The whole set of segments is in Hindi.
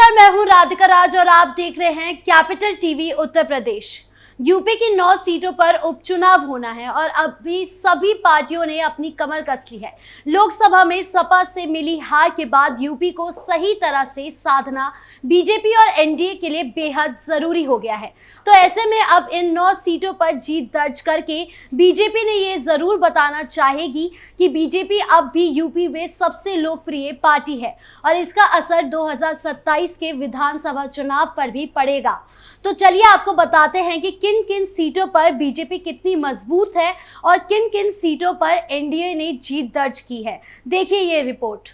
नमस्कार, मैं हूं राधिका राज और आप देख रहे हैं capital TV Uttar Pradesh. UP की 9 सीटों पर उपचुनाव होना है और अभी सभी पार्टियों ने अपनी कमर कस ली है। लोकसभा में सपा से मिली हार के बाद यूपी को सही तरह से साधना बीजेपी और एनडीए के लिए बेहद जरूरी हो गया है। तो ऐसे में अब इन 9 सीटों पर जीत दर्ज करके बीजेपी ने ये जरूर बताना चाहेगी कि बीजेपी अब भी यूपी में सबसे लोकप्रिय पार्टी है और इसका असर 2027 के विधानसभा चुनाव पर भी पड़ेगा। तो चलिए आपको बताते हैं कि किन किन सीटों पर बीजेपी कितनी मजबूत है और किन किन सीटों पर एनडीए ने जीत दर्ज की है। देखिए ये रिपोर्ट।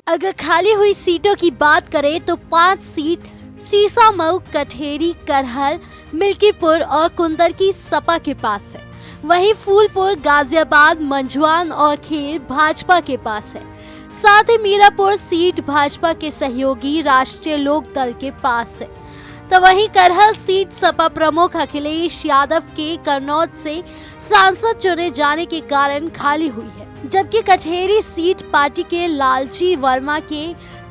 अगर खाली हुई सीटों की बात करें तो 5 सीट सीसामऊ, कठेरी, करहल, मिल्कीपुर और कुंदरकी सपा के पास है। वहीं फूलपुर, गाजियाबाद, मंझवान और खेर भाजपा के पास है। साथ ही मीरापुर सीट भाजपा के सहयोगी राष्ट्रीय लोक दल के पास है। तो वहीं करहल सीट सपा प्रमुख अखिलेश यादव के कन्नौज से सांसद चुने जाने के कारण खाली हुई है, जबकि कचहरी सीट पार्टी के लालजी वर्मा के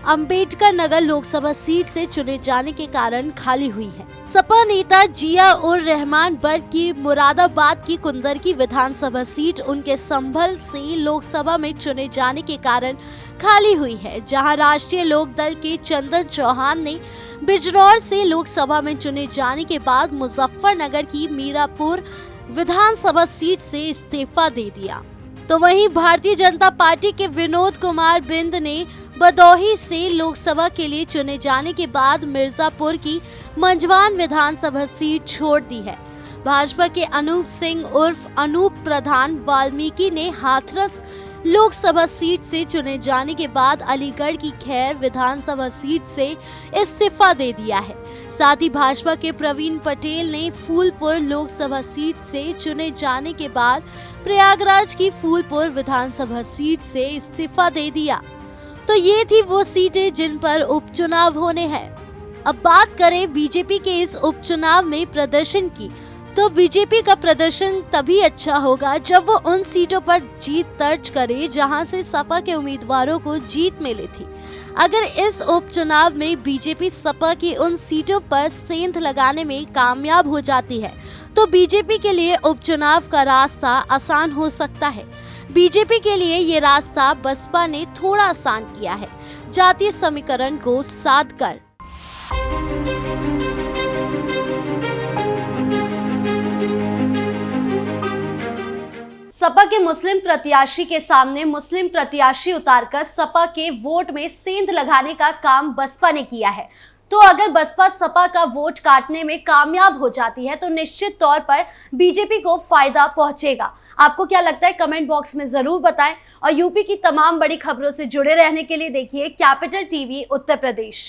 अंबेडकर नगर लोकसभा सीट से चुने जाने के कारण खाली हुई है। सपा नेता जिया उर रहमान बर्ग की मुरादाबाद की कुंदरकी विधानसभा सीट उनके संभल से लोकसभा में चुने जाने के कारण खाली हुई है, जहां राष्ट्रीय लोक दल के चंदन चौहान ने बिजनौर से लोकसभा में चुने जाने के बाद मुजफ्फरनगर की मीरापुर विधानसभा सीट से इस्तीफा दे दिया। तो वहीं भारतीय जनता पार्टी के विनोद कुमार बिंद ने भदोही से लोकसभा के लिए चुने जाने के बाद मिर्जापुर की मंझवान विधानसभा सीट छोड़ दी है। भाजपा के अनूप सिंह उर्फ अनूप प्रधान वाल्मीकि ने हाथरस लोकसभा सीट से चुने जाने के बाद अलीगढ़ की खैर विधानसभा सीट से इस्तीफा दे दिया है। साथ ही भाजपा के प्रवीण पटेल ने फूलपुर लोकसभा सीट से चुने जाने के बाद प्रयागराज की फूलपुर विधानसभा सीट से इस्तीफा दे दिया। तो ये थी वो सीटें जिन पर उपचुनाव होने हैं। अब बात करें बीजेपी के इस उपचुनाव में प्रदर्शन की, तो बीजेपी का प्रदर्शन तभी अच्छा होगा जब वो उन सीटों पर जीत दर्ज करे जहां से सपा के उम्मीदवारों को जीत मिली थी। अगर इस उपचुनाव में बीजेपी सपा की उन सीटों पर सेंध लगाने में कामयाब हो जाती है तो बीजेपी के लिए उपचुनाव का रास्ता आसान हो सकता है। बीजेपी के लिए ये रास्ता बसपा ने थोड़ा आसान किया है, जातीय समीकरण को साध कर। सपा के मुस्लिम प्रत्याशी के सामने मुस्लिम प्रत्याशी उतारकर सपा के वोट में सेंध लगाने का काम बसपा ने किया है। तो अगर बसपा सपा का वोट काटने में कामयाब हो जाती है तो निश्चित तौर पर बीजेपी को फायदा पहुंचेगा। आपको क्या लगता है, कमेंट बॉक्स में जरूर बताएं और यूपी की तमाम बड़ी खबरों से जुड़े रहने के लिए देखिए कैपिटल टीवी उत्तर प्रदेश।